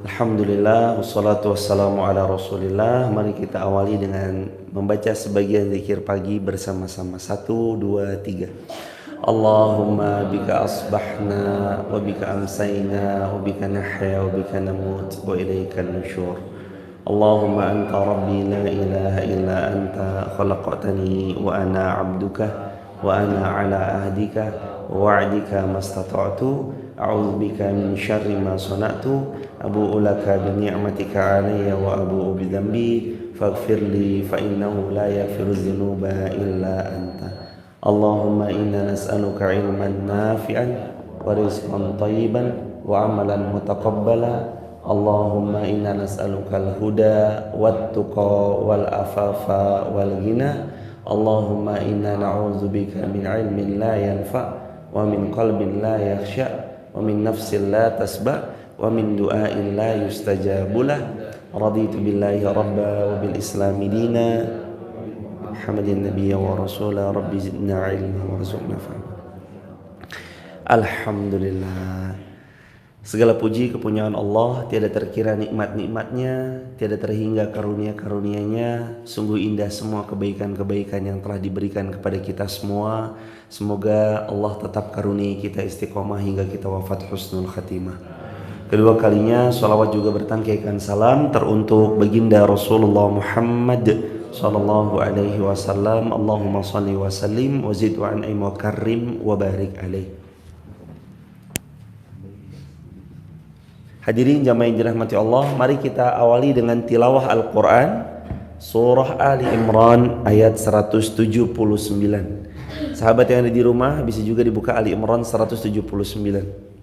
Alhamdulillah, wassalatu wassalamu ala rasulillah. Mari kita awali dengan membaca sebagian zikir pagi bersama-sama. 1, 2, 3. Allahumma bika asbahna wa bika amsayna wa bika nahya wa bika namut wa ilaika nusyur. Allahumma anta rabbi la ilaha illa anta khalaqtani wa ana abduka wa ana ala ahdika wa wa'dika mastata'tu a'udzu bika min syarri ma sana'tu abu'u laka bi ni'matika 'alayya wa abu'u bi dhanbi faghfirli fa innahu la yaghfiru dzunuba illa anta. Allahumma inna nas'aluka 'ilman nafi'an wa rizqan thayyiban wa 'amalan mutaqabbala. Allahumma inna nas'aluka al-huda wat-tuqa wal-afafa wal-ghina. Allahumma inna na'udzubika min 'ilmin la yanfa' wa min qalbin la yakhsha' wa min nafsin la tasba' wa min du'ain la yustajabu lah. Raditu billahi rabba wa bil islami dina Muhammadin nabiyya wa rasula. Rabbi zidna ilma warzuqna fahma. Alhamdulillah, segala puji kepunyaan Allah, tiada terkira nikmat-nikmatnya, tiada terhingga karunia-karunia-Nya. Sungguh indah semua kebaikan-kebaikan yang telah diberikan kepada kita semua. Semoga Allah tetap karuniai kita istiqomah hingga kita wafat husnul khatimah. Kedua kalinya salawat juga bertangkaikan salam teruntuk baginda Rasulullah Muhammad sallallahu alaihi wasallam. Allahumma shalli wa sallim wa zid wa an'im wa karrim wa barik alaih. Hadirin jamaah yang dirahmati Allah, mari kita awali dengan tilawah Al-Quran Surah Ali Imran ayat 179. Sahabat yang ada di rumah bisa juga dibuka Ali Imran 179.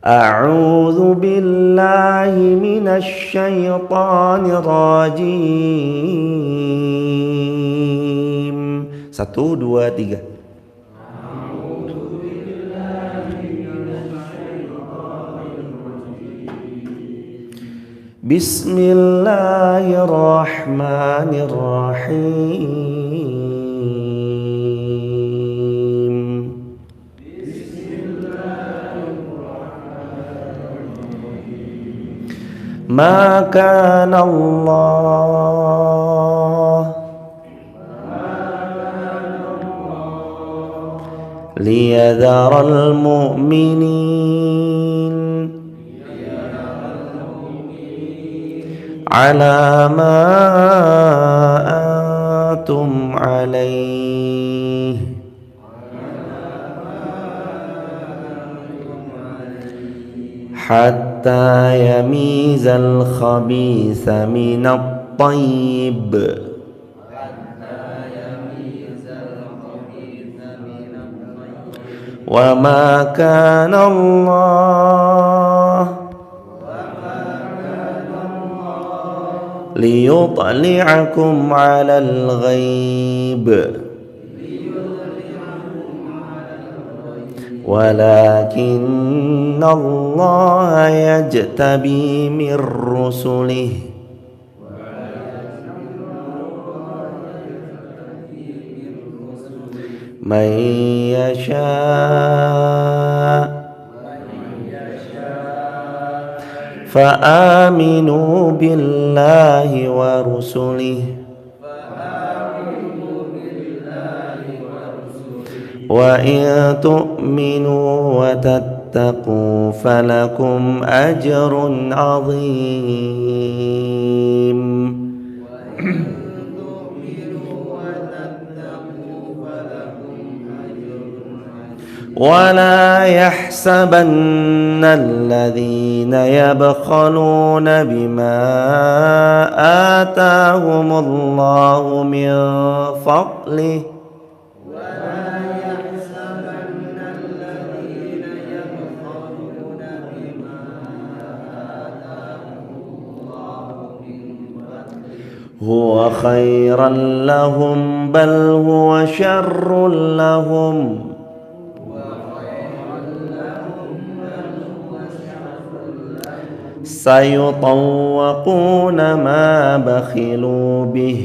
A'udzu billahi minasy syaithanir rajim. 1, 2, 3. Bismillahirrahmanirrahim. Ma kana Allah liyadhara al-mu'minin ala ma antum alaih hatta yamizal khabitha minat tayyib wa ma kana Allah liyutli'akum 'alal ghaib walakinna Allah yajtabi min rusulih man yasha' فآمنوا بالله ورسله وإن تؤمنوا وتتقوا فلكم أجر عظيم. ولا يحسبن الذين يبخلون بما آتاهم الله من فضله هو خيرا لهم بل هو شر لهم سيطوقون ما بخلوا به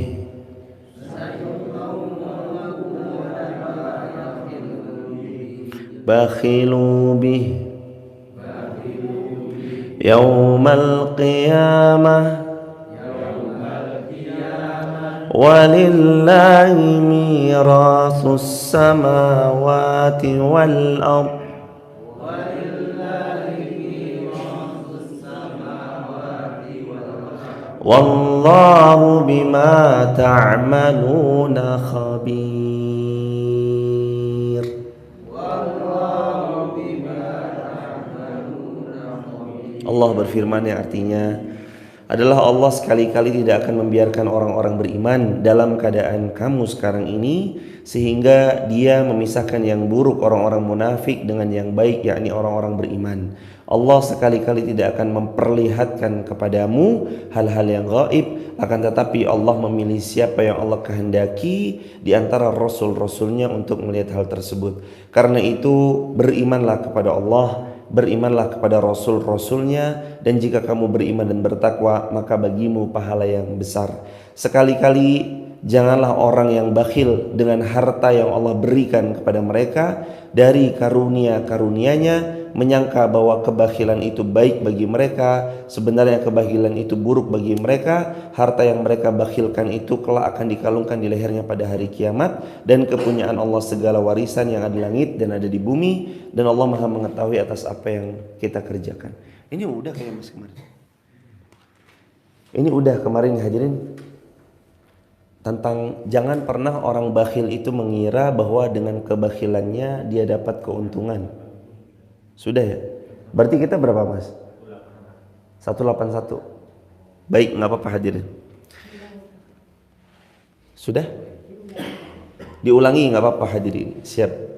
yaumal qiyamah walillahi mirasus samawati wal ardh wallahu bima ta'maluna khabir. Allah berfirman yang artinya adalah Allah sekali-kali tidak akan membiarkan orang-orang beriman dalam keadaan kamu sekarang ini, sehingga dia memisahkan yang buruk orang-orang munafik dengan yang baik, yakni orang-orang beriman. Allah sekali-kali tidak akan memperlihatkan kepadamu hal-hal yang gaib, akan tetapi Allah memilih siapa yang Allah kehendaki di antara rasul-rasulnya untuk melihat hal tersebut. Karena itu berimanlah kepada Allah, berimanlah kepada rasul-rasulnya, dan jika kamu beriman dan bertakwa maka bagimu pahala yang besar. Sekali-kali janganlah orang yang bakhil dengan harta yang Allah berikan kepada mereka dari karunia-karunia-Nya, menyangka bahwa kebakhilan itu baik bagi mereka. Sebenarnya kebakhilan itu buruk bagi mereka. Harta yang mereka bakhilkan itu kelak akan dikalungkan di lehernya pada hari kiamat, dan kepunyaan Allah segala warisan yang ada di langit dan ada di bumi, dan Allah Maha mengetahui atas apa yang kita kerjakan. Ini udah kayak mas kemarin. Ini udah kemarin hadirin, tentang jangan pernah orang bakhil itu mengira bahwa dengan kebakhilannya dia dapat keuntungan. Sudah ya? Berarti kita berapa mas? 181. Baik, nggak apa-apa hadirin. Sudah? Diulangi nggak apa-apa hadirin. Siap.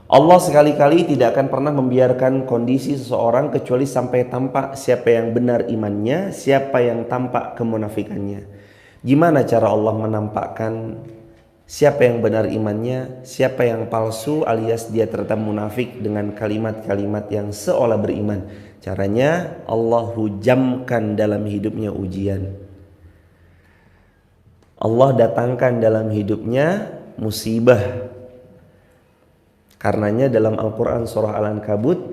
Allah sekali-kali tidak akan pernah membiarkan kondisi seseorang kecuali sampai tampak siapa yang benar imannya, siapa yang tampak kemunafikannya. Gimana cara Allah menampakkan siapa yang benar imannya, siapa yang palsu alias dia ternyata munafik dengan kalimat-kalimat yang seolah beriman? Caranya Allah hujamkan dalam hidupnya ujian. Allah datangkan dalam hidupnya musibah. Karenanya dalam Al-Quran surah Al-Ankabut,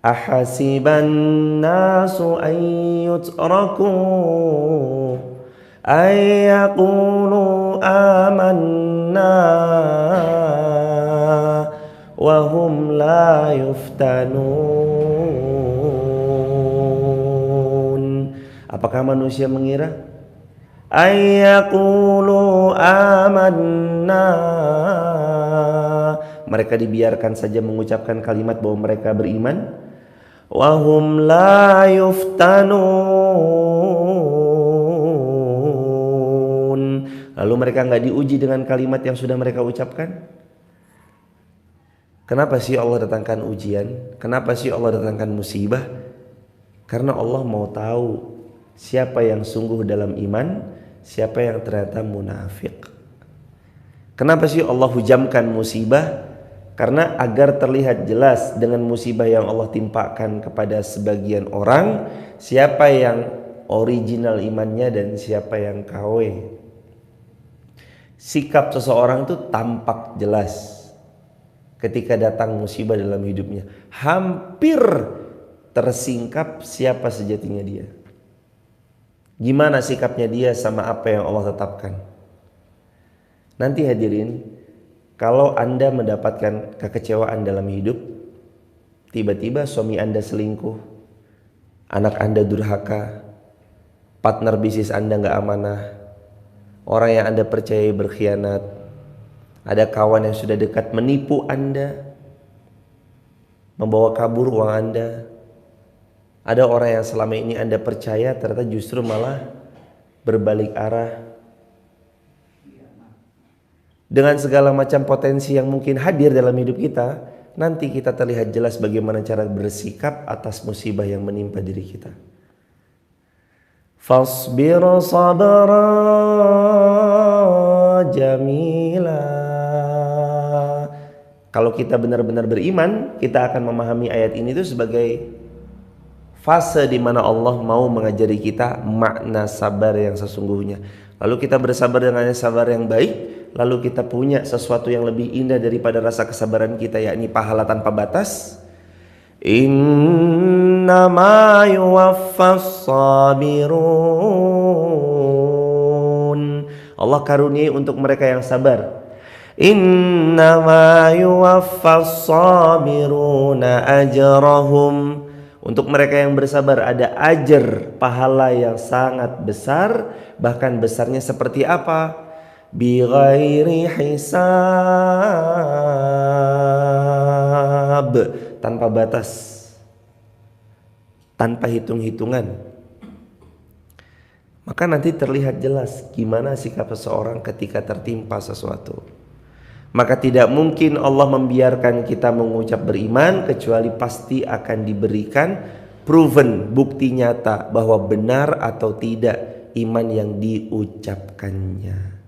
ahasiban nasu an yutraku ay yaqulu amanna wa hum la yuftanun. Apakah manusia mengira ay yaqulu amanna, mereka dibiarkan saja mengucapkan kalimat bahwa mereka beriman, wa hum la yuftanun, lalu mereka nggak diuji dengan kalimat yang sudah mereka ucapkan. Kenapa sih Allah datangkan ujian? Kenapa sih Allah datangkan musibah? Karena Allah mau tahu siapa yang sungguh dalam iman, siapa yang ternyata munafik. Kenapa sih Allah hujamkan musibah? Karena agar terlihat jelas dengan musibah yang Allah timpakan kepada sebagian orang, siapa yang original imannya dan siapa yang KW. Sikap seseorang itu tampak jelas ketika datang musibah dalam hidupnya. Hampir tersingkap siapa sejatinya dia. Gimana sikapnya dia sama apa yang Allah tetapkan. Nanti hadirin, kalau Anda mendapatkan kekecewaan dalam hidup, tiba-tiba suami Anda selingkuh, anak Anda durhaka, partner bisnis Anda gak amanah, orang yang Anda percayai berkhianat, ada kawan yang sudah dekat menipu Anda, membawa kabur uang Anda, ada orang yang selama ini Anda percaya ternyata justru malah berbalik arah. Dengan segala macam potensi yang mungkin hadir dalam hidup kita, nanti kita terlihat jelas bagaimana cara bersikap atas musibah yang menimpa diri kita. Fasbir sabra jamila. Kalau kita benar-benar beriman, kita akan memahami ayat ini itu sebagai fase di mana Allah mau mengajari kita makna sabar yang sesungguhnya. Lalu kita bersabar dengan sabar yang baik, lalu kita punya sesuatu yang lebih indah daripada rasa kesabaran kita, yakni pahala tanpa batas. Inna innama yuwaffas sabirun. Allah karuniai untuk mereka yang sabar. Innama yuwaffas sabiruna ajrahum. Untuk mereka yang bersabar ada ajar, pahala yang sangat besar. Bahkan besarnya seperti apa? Bighairi hisab, tanpa batas, tanpa hitung-hitungan. Maka nanti terlihat jelas gimana sikap seseorang ketika tertimpa sesuatu. Maka tidak mungkin Allah membiarkan kita mengucap beriman kecuali pasti akan diberikan proven, bukti nyata bahwa benar atau tidak iman yang diucapkannya.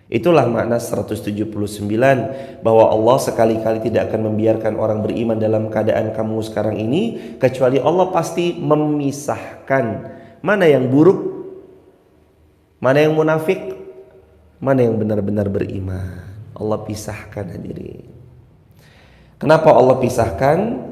Itulah makna 179, bahwa Allah sekali-kali tidak akan membiarkan orang beriman dalam keadaan kamu sekarang ini kecuali Allah pasti memisahkan mana yang buruk, mana yang munafik, mana yang benar-benar beriman. Allah pisahkan, hadirin. Kenapa Allah pisahkan?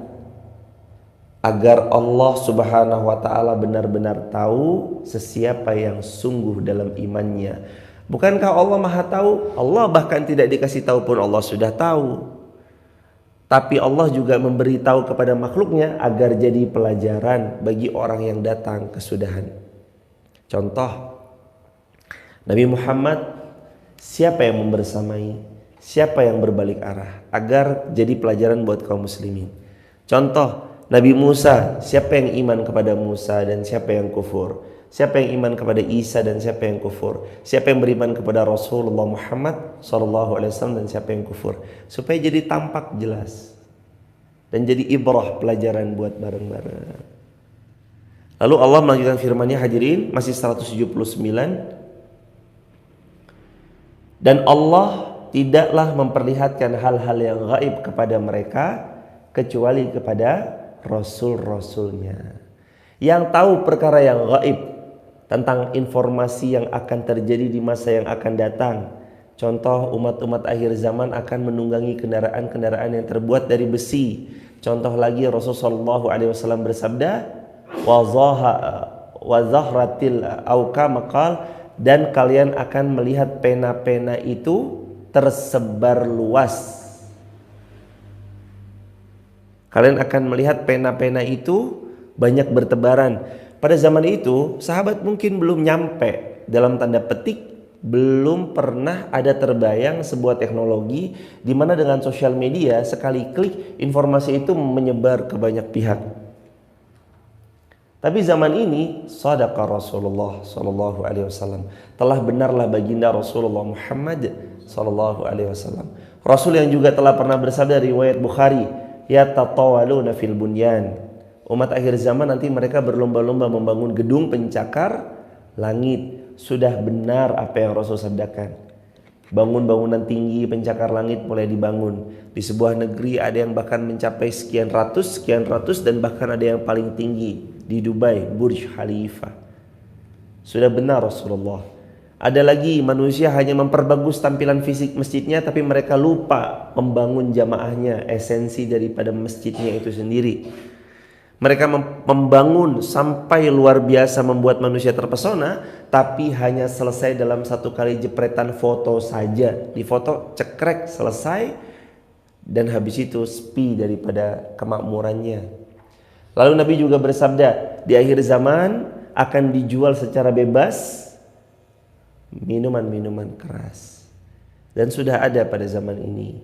Agar Allah subhanahu wa ta'ala benar-benar tahu sesiapa yang sungguh dalam imannya. Bukankah Allah maha tahu? Allah bahkan tidak dikasih tahu pun Allah sudah tahu. Tapi Allah juga memberitahu kepada makhluknya agar jadi pelajaran bagi orang yang datang kesudahan. Contoh, Nabi Muhammad, siapa yang membersamai, siapa yang berbalik arah, agar jadi pelajaran buat kaum muslimin. Contoh, Nabi Musa, siapa yang iman kepada Musa dan siapa yang kufur, siapa yang iman kepada Isa dan siapa yang kufur, siapa yang beriman kepada Rasulullah Muhammad SAW dan siapa yang kufur, supaya jadi tampak jelas dan jadi ibrah, pelajaran buat bareng-bareng. Lalu Allah melanjutkan firman-Nya, hadirin, masih 179. Dan Allah tidaklah memperlihatkan hal-hal yang gaib kepada mereka kecuali kepada Rasul-Rasulnya yang tahu perkara yang gaib tentang informasi yang akan terjadi di masa yang akan datang. Contoh, umat-umat akhir zaman akan menunggangi kendaraan-kendaraan yang terbuat dari besi. Contoh lagi, Rasulullah SAW bersabda, wa zahratil auka maqal, dan kalian akan melihat pena-pena itu tersebar luas. Kalian akan melihat pena-pena itu banyak bertebaran. Pada zaman itu sahabat mungkin belum nyampe, dalam tanda petik belum pernah ada terbayang sebuah teknologi di mana dengan sosial media sekali klik informasi itu menyebar ke banyak pihak. Tapi zaman ini sadaqa Rasulullah sallallahu alaihi wasallam, telah benarlah baginda Rasulullah Muhammad sallallahu alaihi wasallam, Rasul yang juga telah pernah bersabda, riwayat Bukhari, yatatawaluna fil bunyan. Umat akhir zaman nanti mereka berlomba-lomba membangun gedung pencakar langit. Sudah benar apa yang Rasul sabdakan. Bangun-bangunan tinggi pencakar langit mulai dibangun. Di sebuah negeri ada yang bahkan mencapai sekian ratus, dan bahkan ada yang paling tinggi di Dubai, Burj Khalifa. Sudah benar Rasulullah. Ada lagi manusia hanya memperbagus tampilan fisik masjidnya, tapi mereka lupa membangun jamaahnya, esensi daripada masjidnya itu sendiri. Mereka membangun sampai luar biasa, membuat manusia terpesona, tapi hanya selesai dalam satu kali jepretan foto saja. Di foto cekrek selesai, dan habis itu sepi daripada kemakmurannya. Lalu Nabi juga bersabda, di akhir zaman akan dijual secara bebas minuman-minuman keras, dan sudah ada pada zaman ini.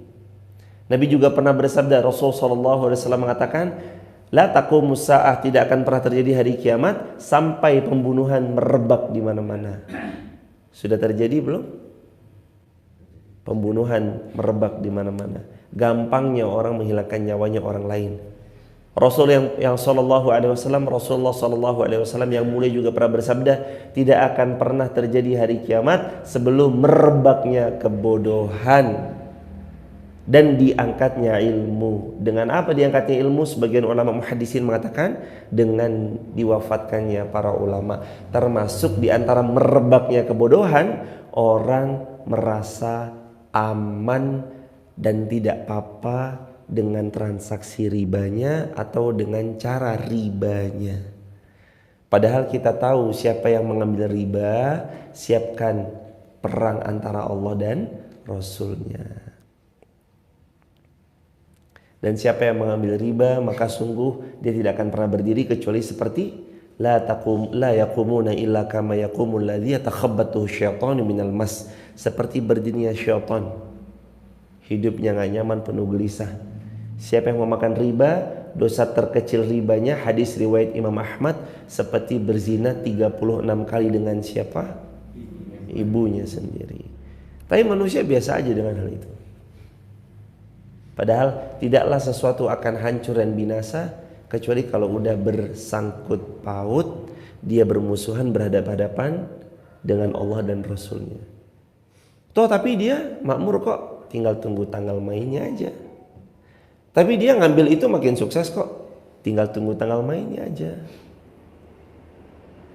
Nabi juga pernah bersabda, Rasulullah SAW mengatakan, la taqumus saah, tidak akan pernah terjadi hari kiamat sampai pembunuhan merebak di mana-mana. Sudah terjadi belum? Pembunuhan merebak di mana-mana. Gampangnya orang menghilangkan nyawanya orang lain. Rasul yang sallallahu alaihi wasallam, Rasulullah sallallahu alaihi wasallam yang mulia juga pernah bersabda, tidak akan pernah terjadi hari kiamat sebelum merebaknya kebodohan dan diangkatnya ilmu. Dengan apa diangkatnya ilmu? Sebagian ulama muhaddisin mengatakan dengan diwafatkannya para ulama. Termasuk di antara merebaknya kebodohan, orang merasa aman dan tidak apa-apa dengan transaksi ribanya atau dengan cara ribanya. Padahal kita tahu siapa yang mengambil riba, siapkan perang antara Allah dan Rasulnya. Dan siapa yang mengambil riba, maka sungguh dia tidak akan pernah berdiri kecuali seperti la yaqumuna illa kama yaqumul ladzi yatakhabbathu syaitanu minal mas, seperti berdirinya syaitan. Hidupnya enggak nyaman, penuh gelisah. Siapa yang memakan riba, dosa terkecil ribanya, hadis riwayat Imam Ahmad, seperti berzina 36 kali dengan siapa? Ibunya sendiri. Tapi manusia biasa aja dengan hal itu. Padahal tidaklah sesuatu akan hancur dan binasa kecuali kalau udah bersangkut paut, dia bermusuhan berhadapan-hadapan dengan Allah dan Rasulnya. Toh tapi dia makmur kok, tinggal tunggu tanggal mainnya aja. Tapi dia ngambil itu makin sukses kok, tinggal tunggu tanggal mainnya aja.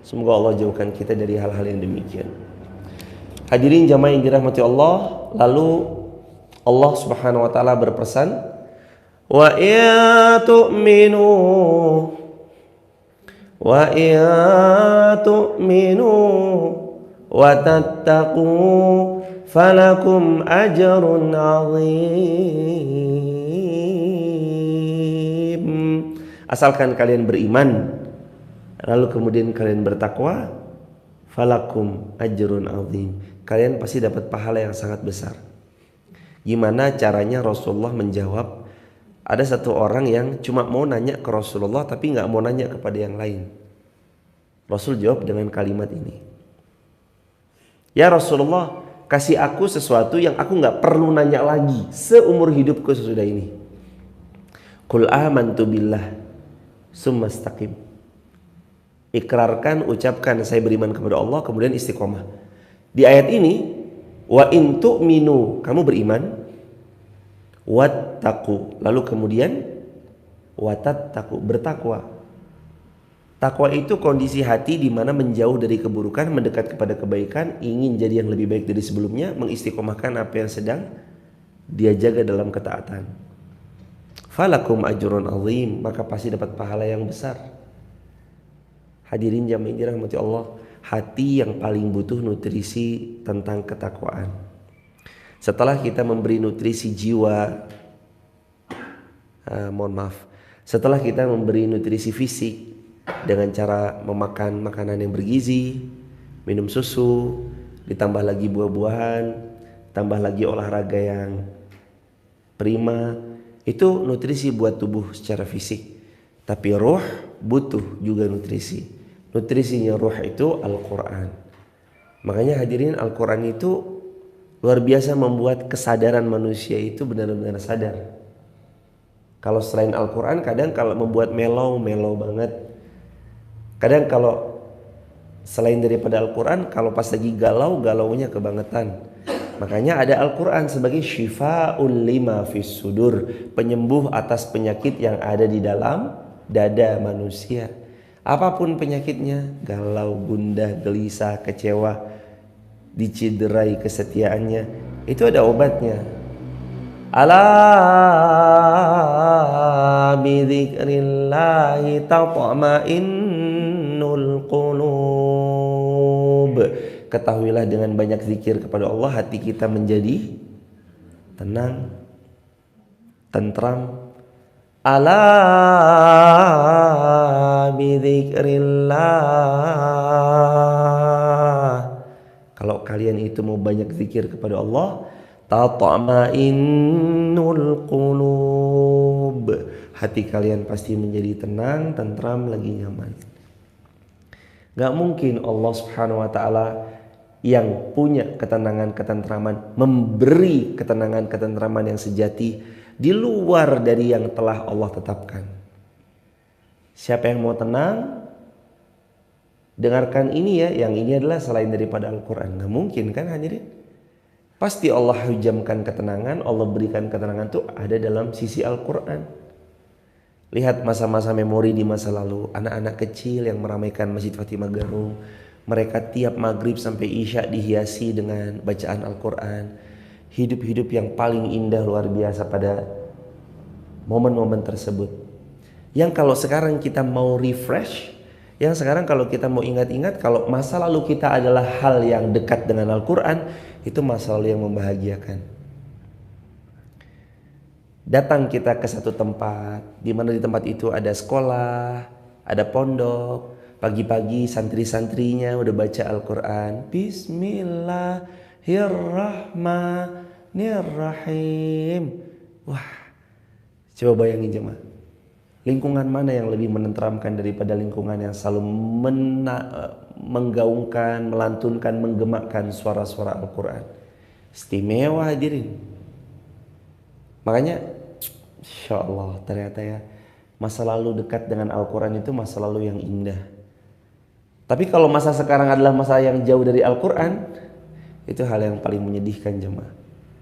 Semoga Allah jauhkan kita dari hal-hal yang demikian. Hadirin jamaah yang dirahmati Allah, lalu Allah Subhanahu wa taala berpesan, wa tu'minu wa tattaqu falakum ajrun 'azim. Asalkan kalian beriman, lalu kemudian kalian bertakwa, falakum ajrun 'azim. Kalian pasti dapat pahala yang sangat besar. Gimana caranya Rasulullah menjawab? Ada satu orang yang cuma mau nanya ke Rasulullah tapi nggak mau nanya kepada yang lain. Rasul jawab dengan kalimat ini. Ya Rasulullah, kasih aku sesuatu yang aku nggak perlu nanya lagi seumur hidupku sesudah ini. Qul amantu billah summa istaqim. Ikrarkan, ucapkan saya beriman kepada Allah, kemudian istiqomah. Di ayat ini, wa in tu'minu, kamu beriman, wattaqu, lalu kemudian watattaqu, bertakwa. Takwa itu kondisi hati di mana menjauh dari keburukan, mendekat kepada kebaikan, ingin jadi yang lebih baik dari sebelumnya, mengistiqomahkan apa yang sedang dia jaga dalam ketaatan. Falakum ajrun azim, maka pasti dapat pahala yang besar. Hadirin jamaah yang dirahmati Allah, hati yang paling butuh nutrisi tentang ketakwaan. Setelah kita memberi nutrisi jiwa, setelah kita memberi nutrisi fisik dengan cara memakan makanan yang bergizi, minum susu, ditambah lagi buah-buahan, tambah lagi olahraga yang prima, itu nutrisi buat tubuh secara fisik. Tapi roh butuh juga nutrisi. Nutrisinya ruh itu Al-Quran. Makanya hadirin, Al-Quran itu luar biasa membuat kesadaran manusia itu benar-benar sadar. Kalau selain Al-Quran kadang kalau membuat melau banget. Kadang kalau selain daripada Al-Quran, kalau pas lagi galaunya kebangetan. Makanya ada Al-Quran sebagai syifa'un lima fis sudur, penyembuh atas penyakit yang ada di dalam dada manusia. Apapun penyakitnya, galau, gundah, gelisah, kecewa, diciderai kesetiaannya, itu ada obatnya. Ala bidzikrillahi tatma'innul qulub. Ketahuilah dengan banyak zikir kepada Allah, hati kita menjadi tenang, tentram. Ala bidzikrillah. Kalau kalian itu mau banyak zikir kepada Allah, tatma'innul qulub, hati kalian pasti menjadi tenang, tentram, lagi nyaman. Gak mungkin Allah Subhanahu wa ta'ala yang punya ketenangan, ketentraman, memberi ketenangan, ketentraman yang sejati di luar dari yang telah Allah tetapkan. Siapa yang mau tenang, dengarkan ini ya, yang ini adalah selain daripada Al-Quran. Gak mungkin kan hadirin? Pasti Allah hujamkan ketenangan, Allah berikan ketenangan itu ada dalam sisi Al-Quran. Lihat masa-masa memori di masa lalu, anak-anak kecil yang meramaikan Masjid Fatimah Garung. Mereka tiap maghrib sampai isya dihiasi dengan bacaan Al-Quran. Hidup-hidup yang paling indah luar biasa pada momen-momen tersebut. Yang kalau sekarang kita mau refresh, yang sekarang kalau kita mau ingat-ingat, kalau masa lalu kita adalah hal yang dekat dengan Al-Quran, itu masa lalu yang membahagiakan. Datang kita ke satu tempat, di mana di tempat itu ada sekolah, ada pondok, pagi-pagi santri-santrinya udah baca Al-Quran. Bismillahirrahmanirrahim. Wah, coba bayangin jemaah. Lingkungan mana yang lebih menenteramkan daripada lingkungan yang selalu menggaungkan, melantunkan, menggemakkan suara-suara Al-Quran. Istimewa hadirin. Makanya Insya Allah ternyata ya, masa lalu dekat dengan Al-Quran itu masa lalu yang indah. Tapi kalau masa sekarang adalah masa yang jauh dari Al-Quran, itu hal yang paling menyedihkan jemaah.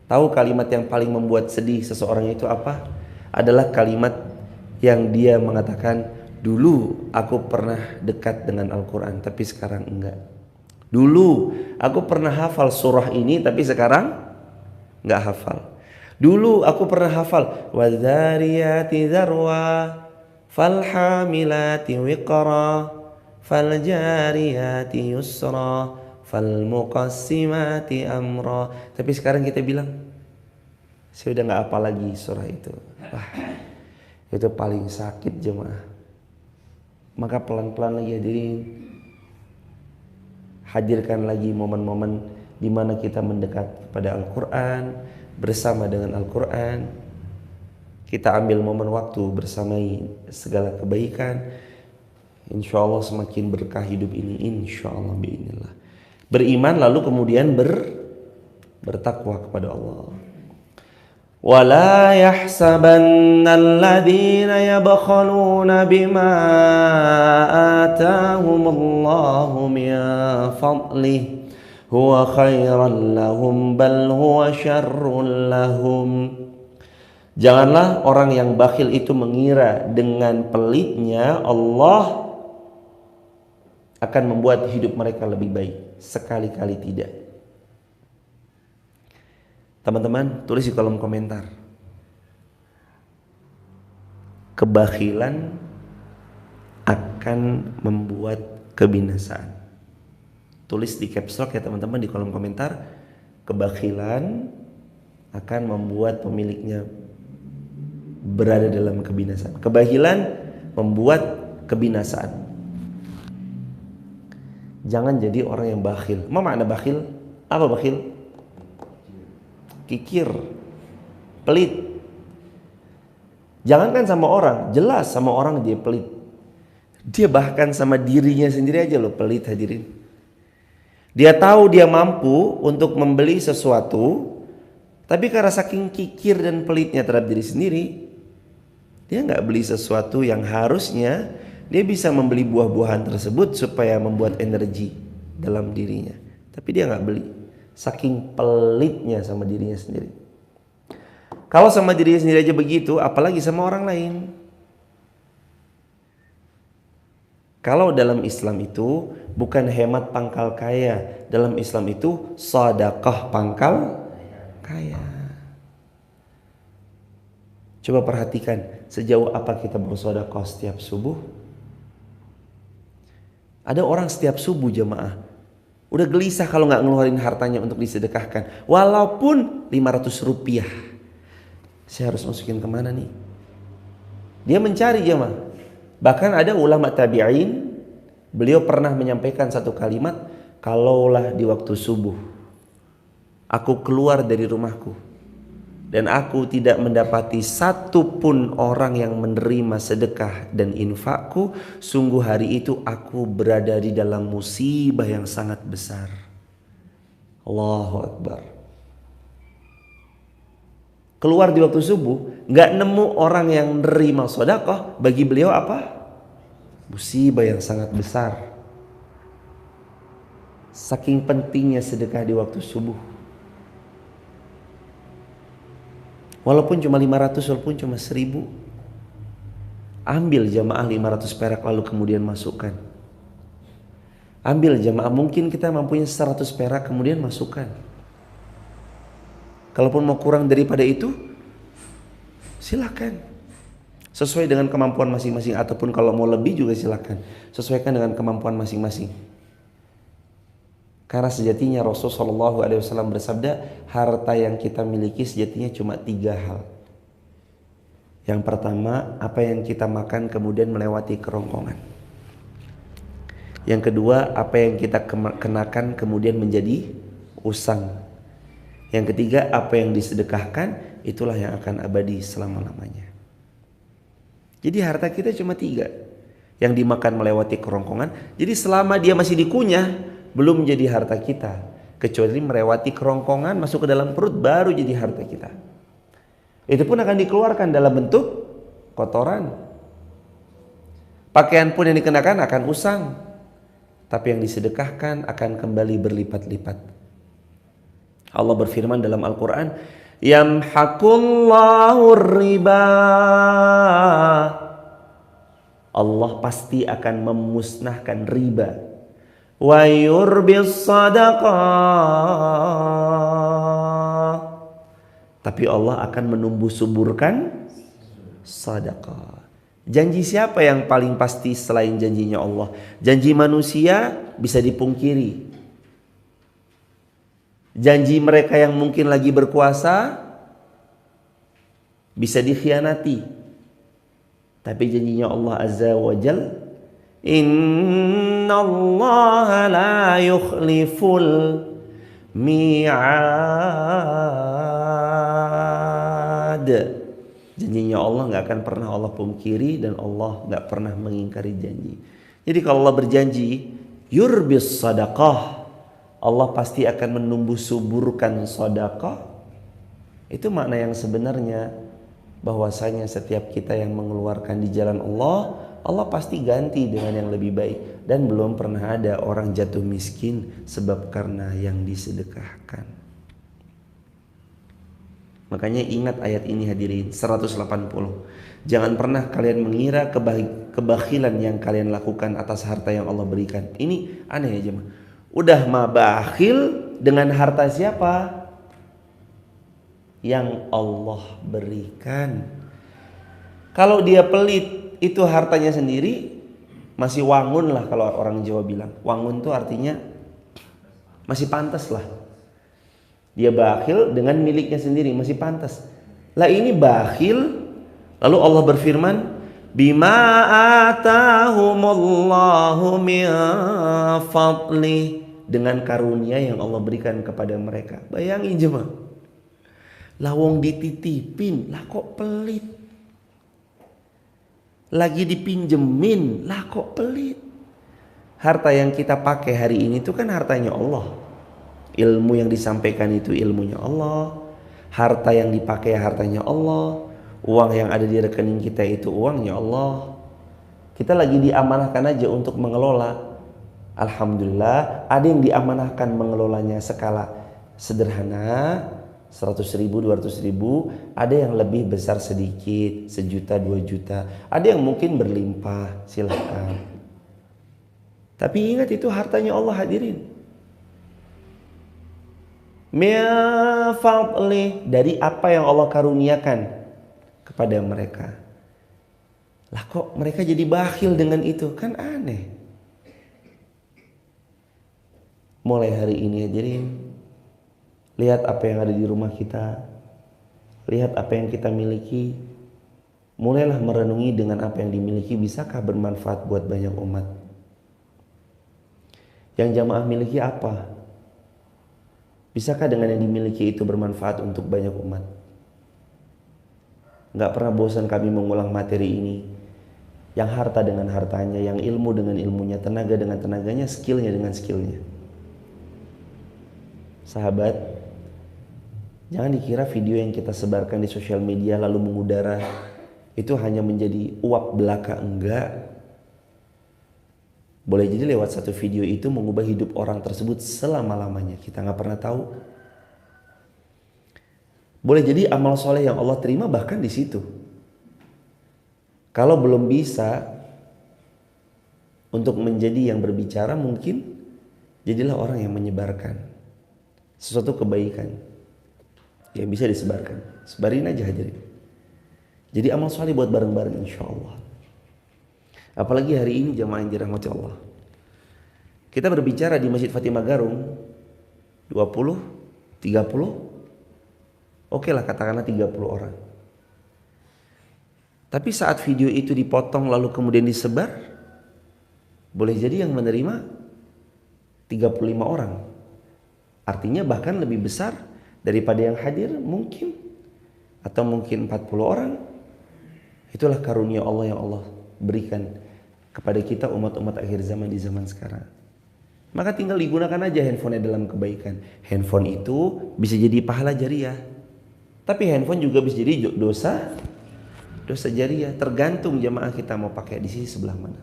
Tahu kalimat yang paling membuat sedih seseorang itu apa? Adalah kalimat yang dia mengatakan, dulu aku pernah dekat dengan Al-Quran tapi sekarang enggak. Dulu aku pernah hafal surah ini tapi sekarang enggak hafal. Dulu aku pernah hafal wadzariyati dzarwa falhamilati wiqra faljariyati yusra falmuqassimati amra. Tapi sekarang kita bilang, saya udah enggak hafal lagi surah itu. Wah, itu paling sakit jemaah. Maka pelan-pelan lagi hadirin, hadirkan lagi momen-momen di mana kita mendekat kepada Al-Quran, bersama dengan Al-Quran. Kita ambil momen waktu bersamai segala kebaikan. Insya Allah semakin berkah hidup ini, insya Allah bi'inillah. Beriman lalu kemudian bertakwa kepada Allah. وَلَا يَحْسَبَنَّ الَّذِينَ يَبْخَلُونَ بِمَا آتَاهُمُ اللَّهُ مِنْ فَضْلِهِ هُوَ خَيْرًا لَهُمْ بَلْ هُوَ شَرٌّ لَهُمْ. Janganlah orang yang bakhil itu mengira dengan pelitnya Allah akan membuat hidup mereka lebih baik. Sekali-kali tidak. Teman-teman, tulis di kolom komentar. Kebakhilan akan membuat kebinasaan. Tulis di caps lock ya teman-teman di kolom komentar. Kebakhilan akan membuat pemiliknya berada dalam kebinasaan. Kebakhilan membuat kebinasaan. Jangan jadi orang yang bakhil. Apa makna bakhil? Apa bakhil? Kikir, pelit. Jangankan sama orang, jelas sama orang dia pelit. Dia bahkan sama dirinya sendiri aja loh pelit hadirin. Dia tahu dia mampu untuk membeli sesuatu, tapi karena saking kikir dan pelitnya terhadap diri sendiri, dia nggak beli sesuatu yang harusnya dia bisa membeli buah-buahan tersebut supaya membuat energi dalam dirinya. Tapi dia nggak beli. Saking pelitnya sama dirinya sendiri. Kalau sama dirinya sendiri aja begitu, apalagi sama orang lain. Kalau dalam Islam itu bukan hemat pangkal kaya. Dalam Islam itu sedekah pangkal kaya. Coba perhatikan sejauh apa kita bersedekah setiap subuh. Ada orang setiap subuh jemaah udah gelisah kalau nggak ngeluarin hartanya untuk disedekahkan. Walaupun 500 rupiah. Saya harus masukin kemana nih? Dia mencari jemaah. Bahkan ada ulama tabi'in, beliau pernah menyampaikan satu kalimat, kalaulah di waktu subuh aku keluar dari rumahku dan aku tidak mendapati satu pun orang yang menerima sedekah dan infakku, sungguh hari itu aku berada di dalam musibah yang sangat besar. Allahu Akbar. Keluar di waktu subuh, nggak nemu orang yang menerima sedekah, bagi beliau apa? Musibah yang sangat besar. Saking pentingnya sedekah di waktu subuh. Walaupun cuma 500, walaupun cuma 1000, ambil jamaah 500 perak lalu kemudian masukkan. Ambil jamaah, mungkin kita mampunya 100 perak kemudian masukkan. Kalaupun mau kurang daripada itu, silakan. Sesuai dengan kemampuan masing-masing, ataupun kalau mau lebih juga silakan. Sesuaikan dengan kemampuan masing-masing. Karena sejatinya Rasulullah SAW bersabda, harta yang kita miliki sejatinya cuma 3 hal. Yang pertama, apa yang kita makan kemudian melewati kerongkongan. Yang kedua, apa yang kita kenakan kemudian menjadi usang. Yang ketiga, apa yang disedekahkan, itulah yang akan abadi selama-lamanya. Jadi harta kita cuma 3. Yang dimakan melewati kerongkongan. Jadi selama dia masih dikunyah, belum jadi harta kita. Kecuali melewati kerongkongan, masuk ke dalam perut, baru jadi harta kita. Itu pun akan dikeluarkan dalam bentuk kotoran. Pakaian pun yang dikenakan akan usang. Tapi yang disedekahkan akan kembali berlipat-lipat. Allah berfirman dalam Al-Quran, yamhaqullahu riba. Allah pasti akan memusnahkan riba. Wa yurbis sadaqah. Tapi Allah akan menumbuh suburkan sedekah. Janji siapa yang paling pasti selain janjinya Allah? Janji manusia bisa dipungkiri. Janji mereka yang mungkin lagi berkuasa bisa dikhianati. Tapi janjinya Allah Azza wa Jal, innallaha la yukhliful mi'ad. Janjinya Allah gak akan pernah Allah pungkiri, dan Allah gak pernah mengingkari janji. Jadi kalau Allah berjanji yurbis sadaqah, Allah pasti akan menumbuh suburkan sedekah. Itu makna yang sebenarnya, bahwasanya setiap kita yang mengeluarkan di jalan Allah, Allah pasti ganti dengan yang lebih baik. Dan belum pernah ada orang jatuh miskin sebab karena yang disedekahkan. Makanya ingat ayat ini hadirin, 180. Jangan pernah kalian mengira kebakhilan yang kalian lakukan atas harta yang Allah berikan. Ini aneh ya jemaah. Udah mah bakhil dengan harta siapa? Yang Allah berikan. Kalau dia pelit, itu hartanya sendiri, masih wangun lah kalau orang Jawa bilang. Wangun tuh artinya masih pantas lah. Dia bakhil dengan miliknya sendiri, masih pantas. Lah ini bakhil, lalu Allah berfirman, bima atahumullahu min fadli, dengan karunia yang Allah berikan kepada mereka. Bayangin jemaah, lawong dititipin, lah kok pelit. Lagi dipinjemin, lah kok pelit. Harta yang kita pakai hari ini itu kan hartanya Allah. Ilmu yang disampaikan itu ilmunya Allah. Harta yang dipakai hartanya Allah. Uang yang ada di rekening kita itu uangnya Allah. Kita lagi diamanahkan aja untuk mengelola. Alhamdulillah ada yang diamanahkan mengelolanya skala sederhana, 100 ribu, 200 ribu. Ada yang lebih besar sedikit, 1 juta, 2 juta. Ada yang mungkin berlimpah, silahkan. Tapi ingat itu hartanya Allah hadirin. Min fadli, dari apa yang Allah karuniakan kepada mereka. Lah kok mereka jadi bakhil dengan itu? Kan aneh. Mulai hari ini hadirin, lihat apa yang ada di rumah kita, lihat apa yang kita miliki, mulailah merenungi dengan apa yang dimiliki bisakah bermanfaat buat banyak umat. Yang jamaah miliki apa? Bisakah dengan yang dimiliki itu bermanfaat untuk banyak umat? Gak pernah bosan kami mengulang materi ini. Yang harta dengan hartanya, yang ilmu dengan ilmunya, tenaga dengan tenaganya, skillnya dengan skillnya. Sahabat, jangan dikira video yang kita sebarkan di sosial media lalu mengudara itu hanya menjadi uap belaka. Enggak. Boleh jadi lewat satu video itu mengubah hidup orang tersebut selama-lamanya. Kita gak pernah tahu. Boleh jadi amal soleh yang Allah terima bahkan di situ. Kalau belum bisa untuk menjadi yang berbicara, mungkin jadilah orang yang menyebarkan sesuatu kebaikan yang bisa disebarkan. Sebarin aja hadirin. Jadi amal soleh buat bareng-bareng insya Allah. Apalagi hari ini jamaah yang dirahmati Allah. Kita berbicara di Masjid Fatimah Garung 20, 30, oke lah katakanlah 30 orang. Tapi saat video itu dipotong lalu kemudian disebar, boleh jadi yang menerima 35 orang. Artinya bahkan lebih besar daripada yang hadir mungkin. Atau mungkin 40 orang. Itulah karunia Allah yang Allah berikan kepada kita umat-umat akhir zaman di zaman sekarang. Maka tinggal digunakan aja handphonenya dalam kebaikan. Handphone itu bisa jadi pahala jariah. Tapi handphone juga bisa jadi dosa jariah. Tergantung jamaah kita mau pakai di sisi sebelah mana.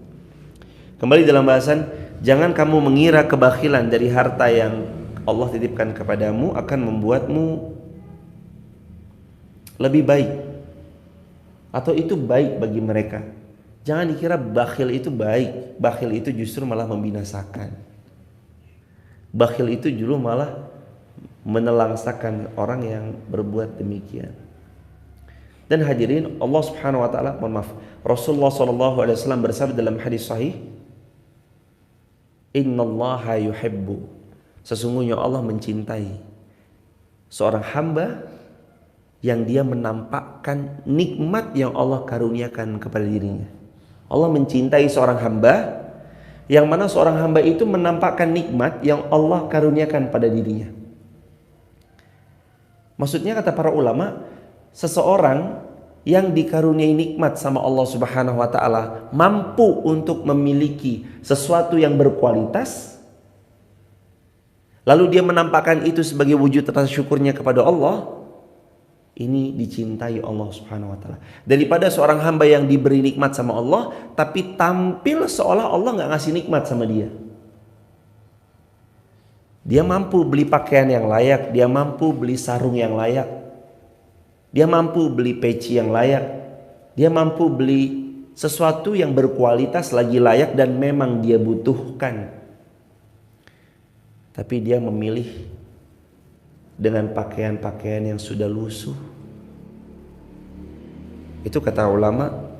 Kembali dalam bahasan, jangan kamu mengira kebakhilan dari harta yang Allah titipkan kepadamu akan membuatmu lebih baik. Atau itu baik bagi mereka. Jangan dikira bakhil itu baik. Bakhil itu justru malah membinasakan. Bakhil itu justru malah menelangsakan orang yang berbuat demikian. Dan hadirin, Allah Subhanahu wa taala, mohon maaf, Rasulullah sallallahu alaihi wasallam bersabda dalam hadis sahih, "Innallaha yuhibbu." Sesungguhnya Allah mencintai seorang hamba yang dia menampakkan nikmat yang Allah karuniakan kepada dirinya. Allah mencintai seorang hamba yang mana seorang hamba itu menampakkan nikmat yang Allah karuniakan pada dirinya. Maksudnya kata para ulama, seseorang yang dikaruniai nikmat sama Allah Subhanahu wa taala mampu untuk memiliki sesuatu yang berkualitas, lalu dia menampakkan itu sebagai wujud rasa syukurnya kepada Allah. Ini dicintai Allah Subhanahu wa taala. Daripada seorang hamba yang diberi nikmat sama Allah tapi tampil seolah Allah nggak ngasih nikmat sama dia. Dia mampu beli pakaian yang layak, dia mampu beli sarung yang layak, dia mampu beli peci yang layak, dia mampu beli sesuatu yang berkualitas lagi layak dan memang dia butuhkan. Tapi dia memilih dengan pakaian-pakaian yang sudah lusuh. Itu kata ulama,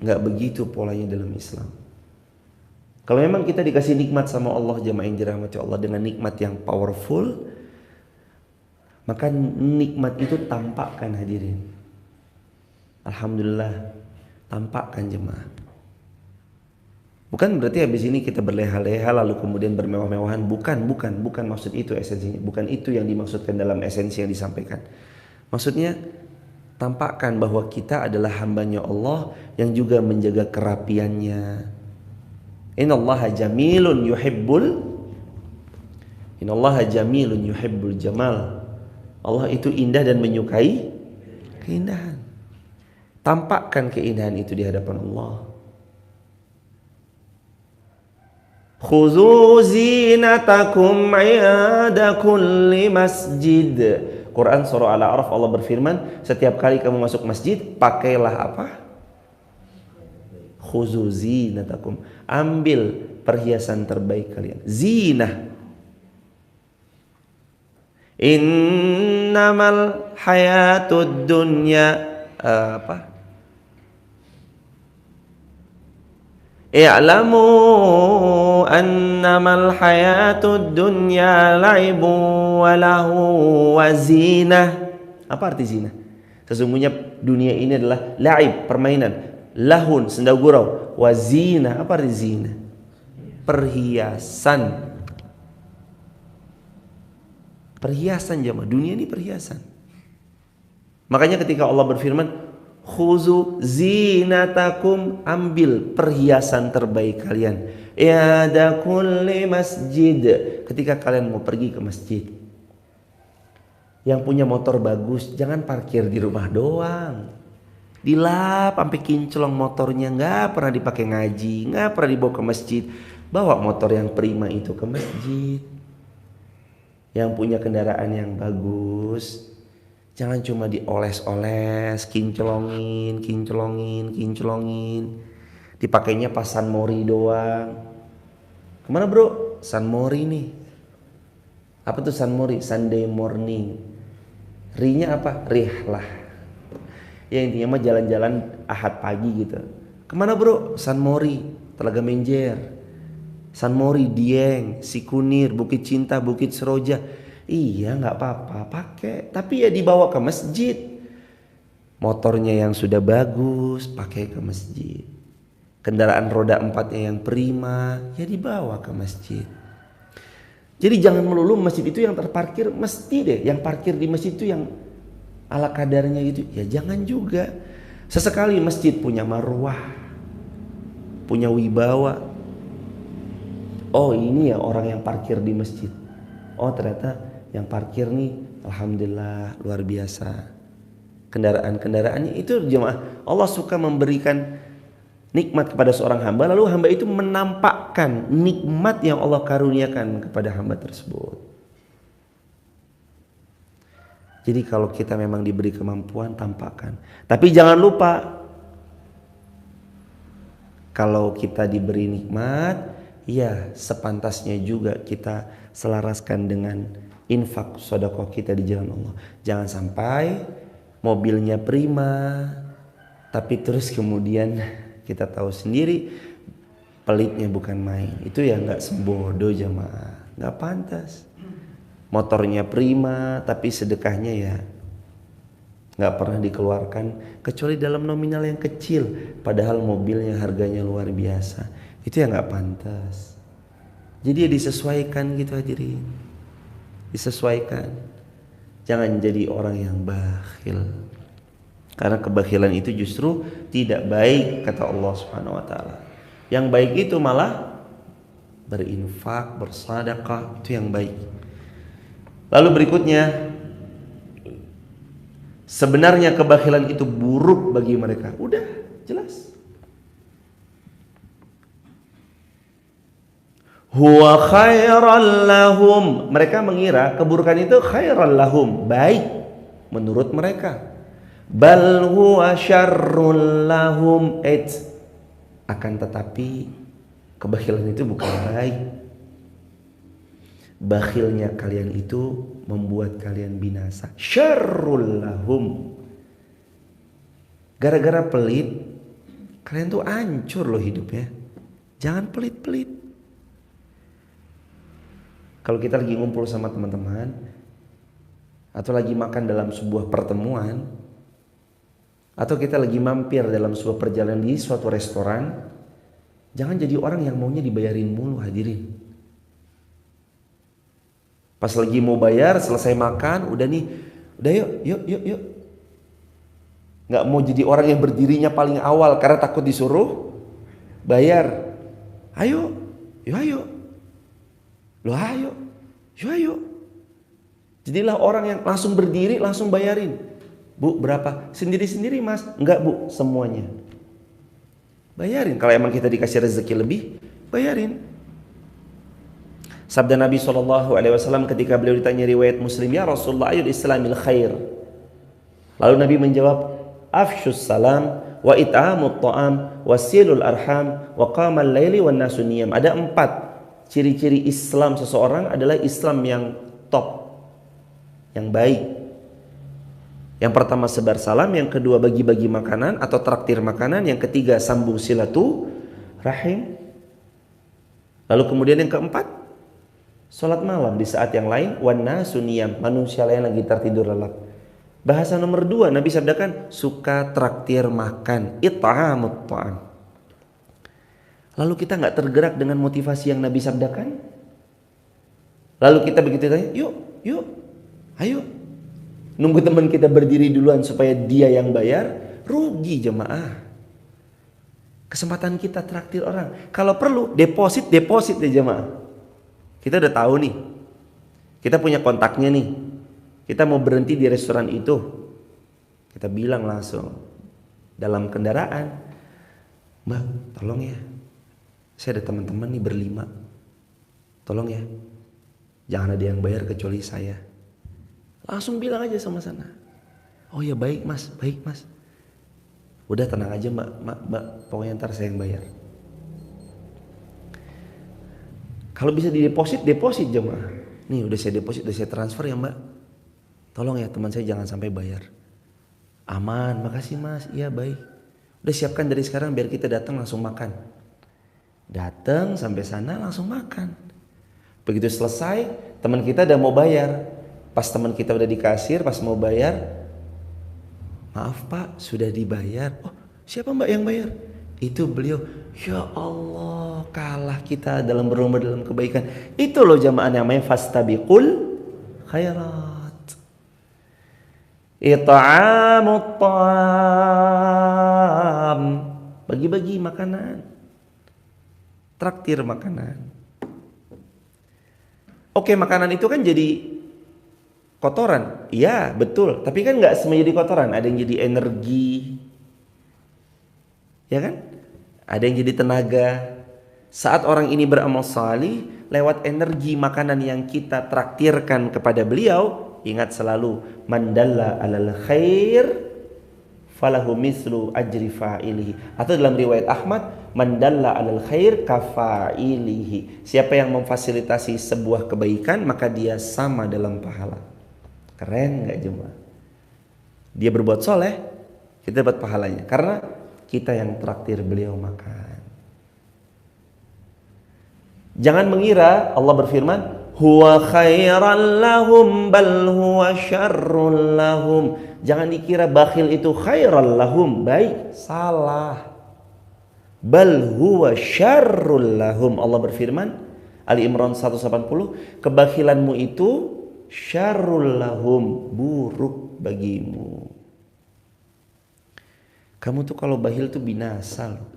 nggak begitu polanya dalam Islam. Kalau memang kita dikasih nikmat sama Allah, jamaah yang dirahmati Allah, dengan nikmat yang powerful, maka nikmat itu tampakkan hadirin. Alhamdulillah, tampakkan jemaah. Bukan berarti habis ini kita berleha-leha lalu kemudian bermewah-mewahan. Bukan maksud itu esensinya. Bukan itu yang dimaksudkan dalam esensi yang disampaikan. Maksudnya tampakkan bahwa kita adalah hambanya Allah yang juga menjaga kerapiannya. Innallaha jamilun yuhibbul jamal. Allah itu indah dan menyukai keindahan. Tampakkan keindahan itu di hadapan Allah. Khuzu zinatakum 'inda kulli masjid. Quran surah Al-A'raf, Allah berfirman, setiap kali kamu masuk masjid, pakailah apa? Khuzu zinatakum. Ambil perhiasan terbaik kalian. Zinah. Innamal hayatud dunya I'lamu annamal hayatud dunya la'ibun wa lahu wa zinah. Apa arti zinah? Sesungguhnya dunia ini adalah la'ib, permainan, lahun, senda gurau, wa zinah. Apa arti zinah? Perhiasan. Perhiasan jemaah, dunia ini perhiasan. Makanya ketika Allah berfirman, khuzu zinatakum, ambil perhiasan terbaik kalian. I'da kulli masjid, ketika kalian mau pergi ke masjid. Yang punya motor bagus jangan parkir di rumah doang. Dilap sampai kinclong motornya, nggak pernah dipakai ngaji, nggak pernah dibawa ke masjid. Bawa motor yang prima itu ke masjid. Yang punya kendaraan yang bagus, jangan cuma dioles-oles, kinclongin. Dipakainya pas San Mori doang. Kemana bro? San Mori nih. Apa tuh San Mori? Sunday morning. Rinya apa? Rihlah. Ya intinya mah jalan-jalan Ahad pagi gitu. Kemana bro? San Mori, Telaga Menjer, San Mori, Dieng, Sikunir, Bukit Cinta, Bukit Seroja. Iya nggak apa-apa pakai, tapi ya dibawa ke masjid. Motornya yang sudah bagus pakai ke masjid. Kendaraan roda 4-nya yang prima ya dibawa ke masjid. Jadi jangan melulu masjid itu yang terparkir, mesti deh yang parkir di masjid itu yang ala kadarnya gitu. Ya jangan juga. Sesekali masjid punya marwah, punya wibawa. Oh ini ya orang yang parkir di masjid. Oh ternyata yang parkir nih alhamdulillah luar biasa. Kendaraan-kendaraannya itu jemaah, Allah suka memberikan nikmat kepada seorang hamba, lalu hamba itu menampakkan nikmat yang Allah karuniakan kepada hamba tersebut. Jadi kalau kita memang diberi kemampuan, tampakkan. Tapi jangan lupa, kalau kita diberi nikmat, ya sepantasnya juga kita selaraskan dengan infak sedekah kita di jalan Allah. Jangan sampai mobilnya prima, tapi terus kemudian kita tahu sendiri pelitnya bukan main. Itu ya nggak sebodoh jemaah, nggak pantas. Motornya prima, tapi sedekahnya ya nggak pernah dikeluarkan kecuali dalam nominal yang kecil. Padahal mobilnya harganya luar biasa. Itu ya nggak pantas. Jadi ya disesuaikan gitu hadirin, disesuaikan. Jangan jadi orang yang bakhil. Karena kebakhilan itu justru tidak baik kata Allah Subhanahu wa taala. Yang baik itu malah berinfak, bersedekah, itu yang baik. Lalu berikutnya, sebenarnya kebakhilan itu buruk bagi mereka. Udah jelas. Huwa khairal lahum. Mereka mengira keburukan itu khairal lahum, baik menurut mereka. Bal huwa syarrul lahum. Akan tetapi kebakhilan itu bukan baik. Bakhilnya kalian itu membuat kalian binasa. Syarrul lahum. Gara-gara pelit, kalian tuh hancur loh hidupnya. Jangan pelit-pelit. Kalau kita lagi ngumpul sama teman-teman atau lagi makan dalam sebuah pertemuan atau kita lagi mampir dalam sebuah perjalanan di suatu restoran, jangan jadi orang yang maunya dibayarin mulu hadirin. Pas lagi mau bayar, selesai makan, udah nih, udah yuk. Nggak mau jadi orang yang berdirinya paling awal karena takut disuruh bayar. Ayo. Loh ayo. Jadilah orang yang langsung berdiri, langsung bayarin. Bu, berapa? Sendiri-sendiri mas? Enggak bu, semuanya. Bayarin, kalau emang kita dikasih rezeki lebih, bayarin. Sabda Nabi SAW ketika beliau ditanya riwayat Muslim, ya Rasulullah ayul islamil khair. Lalu Nabi menjawab, afshus salam, wa it'amut ta'am, wasilul arham, wa qamal laili wan nasu niyam. Ada 4 ciri-ciri Islam seseorang adalah Islam yang top, yang baik. Yang pertama sebar salam, yang kedua bagi-bagi makanan atau traktir makanan, yang ketiga sambung silaturahim. Lalu kemudian yang keempat, sholat malam di saat yang lain, wan nasu niyam, manusia lain lagi tertidur lelap. Bahasa nomor 2 Nabi sabdakan suka traktir makan, it'amut ta'am. Lalu kita nggak tergerak dengan motivasi yang Nabi sabdakan. Lalu kita begitu tanya, yuk, ayo. Nunggu teman kita berdiri duluan supaya dia yang bayar, rugi jemaah. Kesempatan kita traktir orang. Kalau perlu deposit deh jemaah. Kita udah tahu nih, kita punya kontaknya nih. Kita mau berhenti di restoran itu, kita bilang langsung dalam kendaraan, Mbak, tolong ya. Saya ada teman-teman nih berlima. Tolong ya. Jangan ada yang bayar kecuali saya. Langsung bilang aja sama sana. Oh ya baik mas. Udah tenang aja mbak. Pokoknya ntar saya yang bayar. Kalau bisa dideposit jemaah. Nih udah saya deposit, udah saya transfer ya mbak. Tolong ya teman saya jangan sampai bayar. Aman, makasih mas, iya baik. Udah siapkan dari sekarang biar kita datang langsung makan. Datang sampai sana langsung makan. Begitu selesai, teman kita udah mau bayar. Pas teman kita udah di kasir, pas mau bayar, maaf pak, sudah dibayar. Oh, siapa mbak yang bayar? Itu beliau. Ya Allah, kalah kita dalam berlomba dalam kebaikan. Itu loh jamaah namanya fastabiqul khairat. It'amut ta'am, bagi-bagi makanan, traktir makanan. Oke, makanan itu kan jadi kotoran, iya betul. Tapi kan nggak semuanya jadi kotoran. Ada yang jadi energi, ya kan? Ada yang jadi tenaga. Saat orang ini beramal salih, lewat energi makanan yang kita traktirkan kepada beliau, ingat selalu, mandalla alal khair falahu mislu ajri fa'ilihi. Atau dalam riwayat Ahmad, mandalla alal khair kafa'ilihi. Siapa yang memfasilitasi sebuah kebaikan, maka dia sama dalam pahala. Keren gak jemaah? Dia berbuat soleh, kita dapat pahalanya. Karena kita yang traktir beliau makan. Jangan mengira Allah berfirman, huwa khairan lahum bal huwa syarrun lahum. Jangan dikira bakhil itu khairan lahum, baik, salah. Bal huwa syarrun lahum. Allah berfirman, Ali Imran 180, kebakhilanmu itu syarrul lahum, buruk bagimu. Kamu tuh kalau bakhil tuh binasa loh.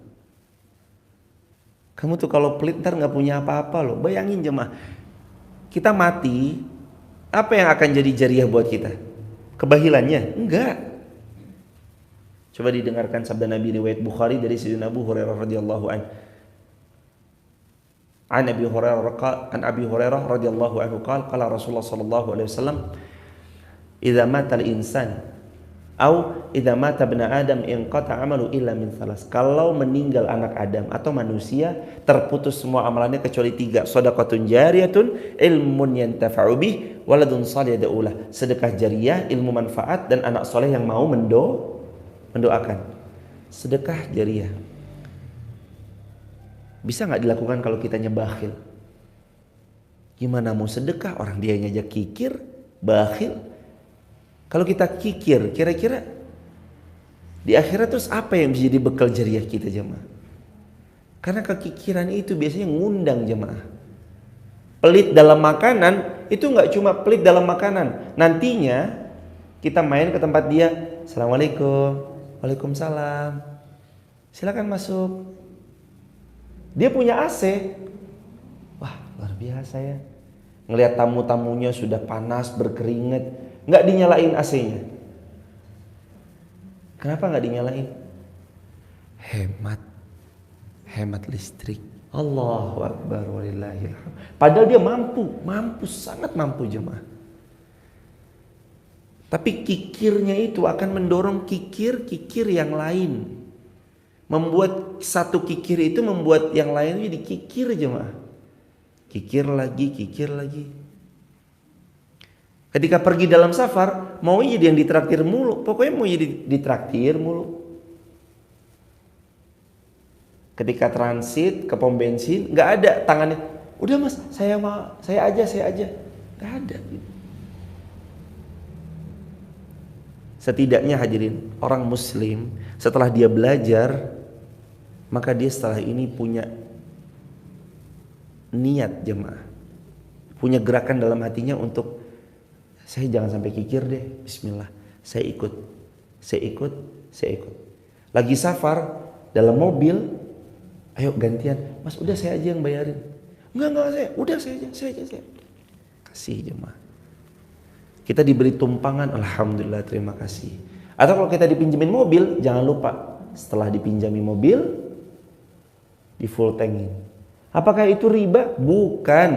Kamu tuh kalau pelit ntar gak punya apa-apa loh. Bayangin jemaah, kita mati, apa yang akan jadi jariah buat kita? Kebahilannya? Enggak. Coba didengarkan sabda Nabi riwayat Bukhari dari Sayyidina Abu Hurairah radhiyallahu anhu. An Abi Hurairah radhiyallahu anhu qala Rasulullah sallallahu alaihi wasallam, idza mata al-insan au idza mata ibnu Adam inqata amalu illa min thalas. Kalau meninggal anak Adam atau manusia, terputus semua amalannya kecuali 3. Shadaqatun jariyatun, ilmun yantafa'u bih, waladun shalih yad'ulah. Sedekah jariyah, ilmu manfaat, dan anak soleh yang mau mendoakan. Sedekah jariyah bisa nggak dilakukan kalau kitanya bakhil? Gimana mau sedekah orang dia ngajak kikir, bakhil? Kalau kita kikir, kira-kira di akhirat terus apa yang bisa jadi bekal jariah kita jemaah? Karena kekikiran itu biasanya ngundang jemaah. Pelit dalam makanan itu nggak cuma pelit dalam makanan. Nantinya kita main ke tempat dia, assalamualaikum, waalaikumsalam, silakan masuk. Dia punya AC, wah luar biasa ya. Ngelihat tamu-tamunya sudah panas berkeringat, nggak dinyalain AC-nya. Kenapa nggak dinyalain? Hemat listrik. Allahu Akbar walillahil hamd. Padahal dia mampu, sangat mampu jemaah. Tapi kikirnya itu akan mendorong kikir yang lain. Membuat satu kikir itu membuat yang lain jadi kikir jemaah. Kikir lagi. Ketika pergi dalam safar, mau jadi yang ditraktir mulu. Pokoknya mau jadi ditraktir mulu. Ketika transit ke pom bensin, nggak ada tangannya. Udah mas, saya aja. Nggak ada. Setidaknya hadirin, orang muslim setelah dia belajar, maka dia setelah ini punya niat jemaah. Punya gerakan dalam hatinya untuk, saya jangan sampai kikir deh, bismillah, saya ikut. Lagi safar, dalam mobil, ayo gantian, mas udah saya aja yang bayarin. Enggak, saya aja. Kasih jemaah. Kita diberi tumpangan, alhamdulillah, terima kasih. Atau kalau kita dipinjemin mobil, jangan lupa setelah dipinjami mobil, di full tankin. Apakah itu riba? Bukan.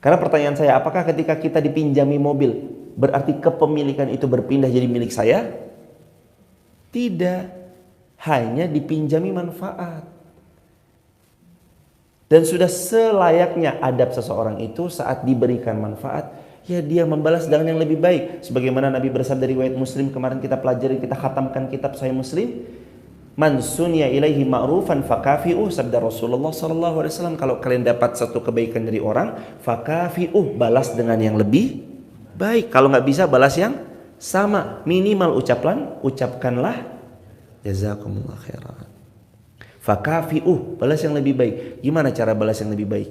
Karena pertanyaan saya, apakah ketika kita dipinjami mobil berarti kepemilikan itu berpindah jadi milik saya? Tidak. Hanya dipinjami manfaat. Dan sudah selayaknya adab seseorang itu saat diberikan manfaat, ya dia membalas dengan yang lebih baik. Sebagaimana Nabi bersabda dari riwayat Muslim kemarin kita pelajari, kita khatamkan kitab Sahih Muslim, man sunya ilaihi ma'rufan fakafi'uh, sabda Rasulullah sallallahu alaihi wasallam, kalau kalian dapat satu kebaikan dari orang, fakafi'uh, balas dengan yang lebih baik. Kalau nggak bisa balas yang sama, minimal ucapkanlah jazakumullah khairan. Fakafi'uh, balas yang lebih baik. Gimana cara balas yang lebih baik?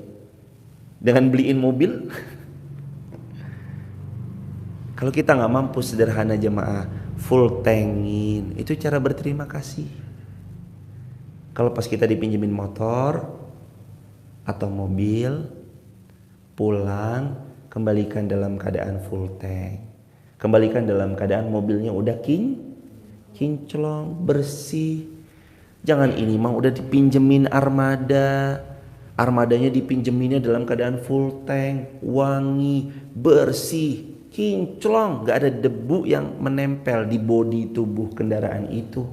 Dengan beliin mobil? Kalau kita nggak mampu sederhana jemaah, full tankin, itu cara berterima kasih. Kalau pas kita dipinjemin motor atau mobil, pulang, kembalikan dalam keadaan full tank. Kembalikan dalam keadaan mobilnya udah kinclong, bersih. Jangan ini mah udah dipinjemin armada, armadanya dipinjeminnya dalam keadaan full tank, wangi, bersih, kinclong, gak ada debu yang menempel di bodi tubuh kendaraan itu.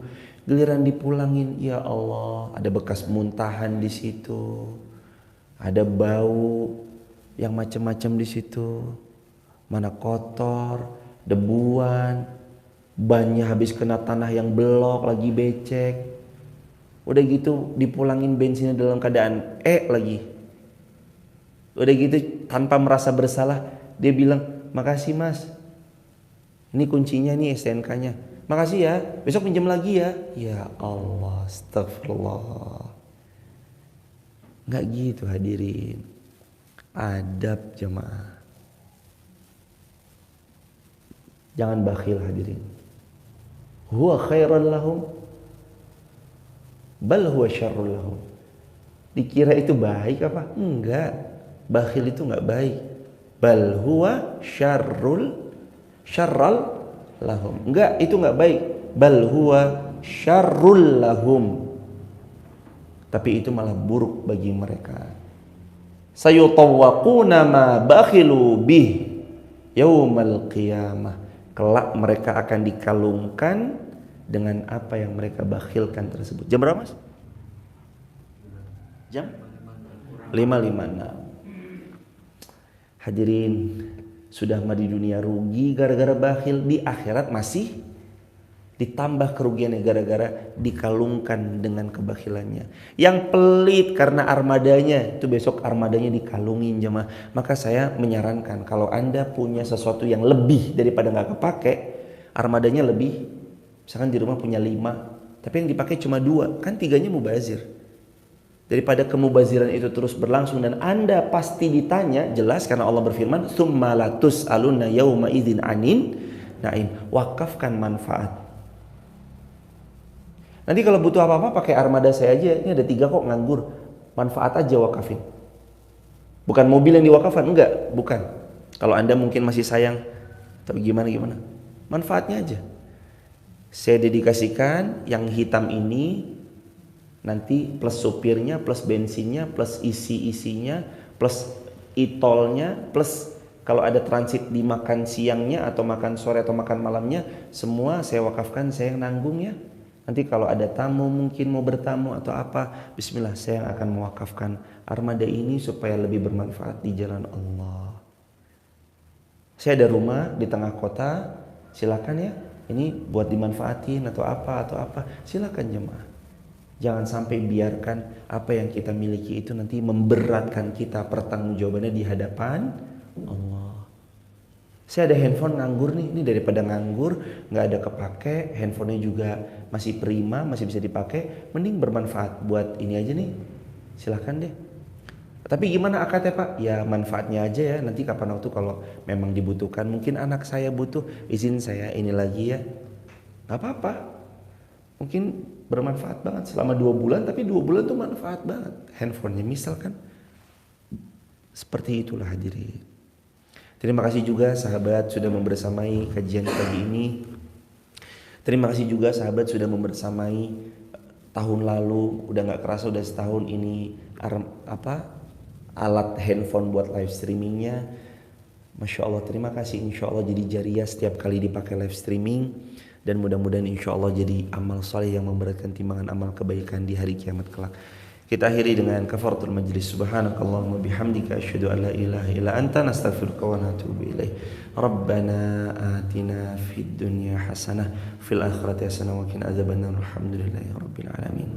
Giliran dipulangin, ya Allah, ada bekas muntahan di situ, ada bau yang macam-macam di situ, mana kotor, debuan, bannya habis kena tanah yang belok, lagi becek. Udah gitu dipulangin bensinnya dalam keadaan lagi. Udah gitu tanpa merasa bersalah dia bilang, makasih mas, ini kuncinya nih STNK-nya. Makasih ya, besok pinjam lagi ya. Ya Allah, astagfirullah. Nggak gitu hadirin. Adab jemaah. Jangan bakhil hadirin. Huwa khairan lahum, bal huwa syarrul lahum. Dikira itu baik apa? Enggak. Bakhil itu enggak baik. Bal huwa syarral lahum. Enggak, itu enggak baik. Bal huwa syarrul lahum. Tapi itu malah buruk bagi mereka. Sayutawwaquna ma bakhilu bih yaumal qiyamah. Kelak mereka akan dikalungkan dengan apa yang mereka bakhilkan tersebut. Jam berapa mas? Jam 5.56. Hadirin, sudah mah di dunia rugi gara-gara bakhil, di akhirat masih ditambah kerugiannya gara-gara dikalungkan dengan kebakhilannya. Yang pelit karena armadanya, itu besok armadanya dikalungin jemaah. Maka saya menyarankan kalau Anda punya sesuatu yang lebih daripada nggak kepake, armadanya lebih, misalkan di rumah punya 5, tapi yang dipakai cuma 2, kan 3-nya mubazir. Daripada kemubaziran itu terus berlangsung dan Anda pasti ditanya, jelas karena Allah berfirman, "Tsumma la tus'aluna yauma idzin 'anin na'im." Wakafkan manfaat. Nanti kalau butuh apa-apa pakai armada saya aja, ini ada 3 kok nganggur, manfaat aja wakafin. Bukan mobil yang diwakafkan, enggak, bukan. Kalau Anda mungkin masih sayang, tapi gimana, manfaatnya aja. Saya dedikasikan yang hitam ini, nanti plus supirnya, plus bensinnya, plus isi-isinya, plus itolnya, plus kalau ada transit di makan siangnya atau makan sore atau makan malamnya, semua saya wakafkan, saya yang nanggung ya. Nanti kalau ada tamu mungkin mau bertamu atau apa, bismillah saya yang akan mewakafkan armada ini supaya lebih bermanfaat di jalan Allah. Saya ada rumah di tengah kota, silakan ya, ini buat dimanfaatin atau apa, silakan jemaah. Jangan sampai biarkan apa yang kita miliki itu nanti memberatkan kita pertanggungjawabannya di hadapan Allah. Saya ada handphone nganggur nih, ini daripada nganggur nggak ada kepake, handphonenya juga masih prima, masih bisa dipakai, mending bermanfaat buat ini aja nih, silahkan deh. Tapi gimana akadnya pak? Ya manfaatnya aja ya, nanti kapan waktu kalau memang dibutuhkan, mungkin anak saya butuh, izin saya ini lagi ya, nggak apa-apa, mungkin bermanfaat banget selama 2 bulan, tapi 2 bulan tuh manfaat banget handphonenya misalkan. Seperti itulah hadirin. Terima kasih juga sahabat sudah membersamai kajian pagi ini. Terima kasih juga sahabat sudah membersamai tahun lalu, udah nggak kerasa udah setahun ini alat handphone buat live streamingnya. Masya Allah, terima kasih. Insya Allah jadi jariah setiap kali dipakai live streaming, dan mudah-mudahan insya Allah jadi amal soleh yang memberatkan timbangan amal kebaikan di hari kiamat kelak. Kita akhiri dengan kafaratul majlis. Subhanakallahumma bihamdika asyhadu an la ilaha illa anta nastaghfiruka wa natubu ilaik. Rabbana atina fid dunya hasanah fil akhirati hasanah wa qina adzabannar. Alhamdulillahirabbil alamin.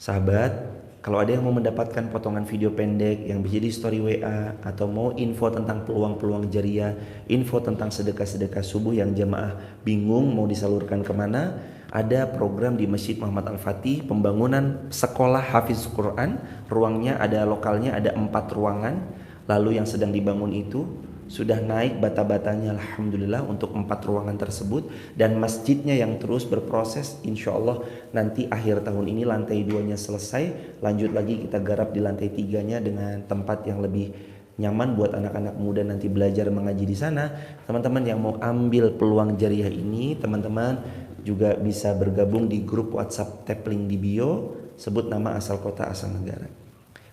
Sahabat, kalau ada yang mau mendapatkan potongan video pendek yang menjadi story WA atau mau info tentang peluang-peluang jariah, info tentang sedekah-sedekah subuh yang jamaah bingung mau disalurkan kemana, ada program di Masjid Muhammad Al-Fatih pembangunan sekolah Hafiz Quran. Ruangnya ada, lokalnya ada 4 ruangan. Lalu yang sedang dibangun itu sudah naik bata-batanya alhamdulillah untuk 4 ruangan tersebut, dan masjidnya yang terus berproses. Insya Allah nanti akhir tahun ini lantai 2-nya selesai, lanjut lagi kita garap di lantai 3-nya dengan tempat yang lebih nyaman buat anak-anak muda nanti belajar mengaji di sana. Teman-teman yang mau ambil peluang jariah ini, teman-teman juga bisa bergabung di grup WhatsApp Tapling di bio, sebut nama asal kota asal negara.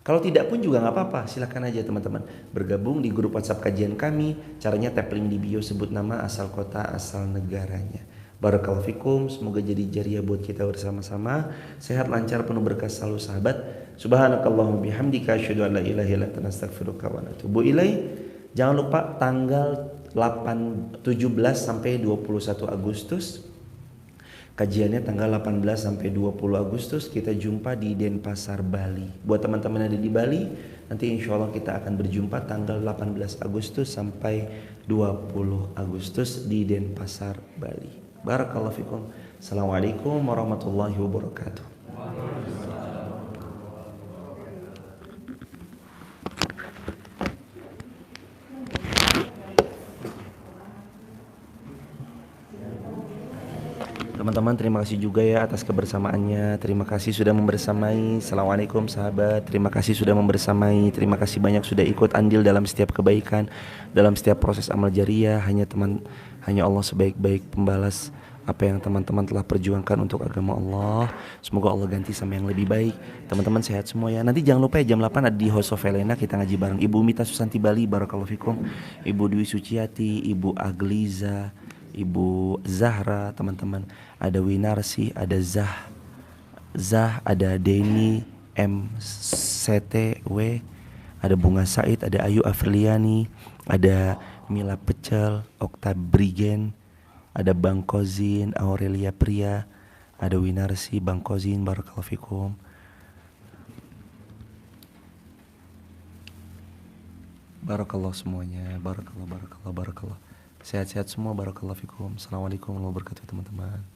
Kalau tidak pun juga nggak apa-apa, silakan aja teman-teman bergabung di grup WhatsApp kajian kami. Caranya Tapling di bio, sebut nama asal kota asal negaranya. Barakallahu fikum, semoga jadi jariah buat kita bersama-sama. Sehat, lancar, penuh berkah selalu sahabat. Subhanakallahumma bihamdika asyhadu an la ilaha illa anta astaghfiruka wa atubu ilaik. Jangan lupa tanggal 17 sampai 21 Agustus. Kajiannya tanggal 18 sampai 20 Agustus, kita jumpa di Denpasar, Bali. Buat teman-teman yang ada di Bali, nanti insya Allah kita akan berjumpa tanggal 18 Agustus sampai 20 Agustus di Denpasar, Bali. Barakallahu fikum. Assalamualaikum warahmatullahi wabarakatuh. Teman-teman, terima kasih juga ya atas kebersamaannya. Terima kasih sudah membersamai. Assalamualaikum sahabat. Terima kasih sudah membersamai. Terima kasih banyak sudah ikut andil dalam setiap kebaikan, dalam setiap proses amal jariah. Hanya Allah sebaik-baik pembalas apa yang teman-teman telah perjuangkan untuk agama Allah. Semoga Allah ganti sama yang lebih baik. Teman-teman sehat semua ya. Nanti jangan lupa ya, jam 8 ada di House of Helena, kita ngaji bareng. Ibu Mita Susanti Bali, barakallahu fikum. Ibu Dwi Suciati, Ibu Agliza, Ibu Zahra, teman-teman. Ada Winarsi, ada Zah, ada Denny MCTW, ada Bunga Said, ada Ayu Afriliani, ada Mila Pecel, Okta Brigen, ada Bang Kozin, Aurelia Pria, ada Winarsi, Bang Kozin, barakallahu fikum. Barakallah semuanya, barakallah. Sehat-sehat semua, barakallahu fikum. Assalamualaikum warahmatullahi wabarakatuh teman-teman.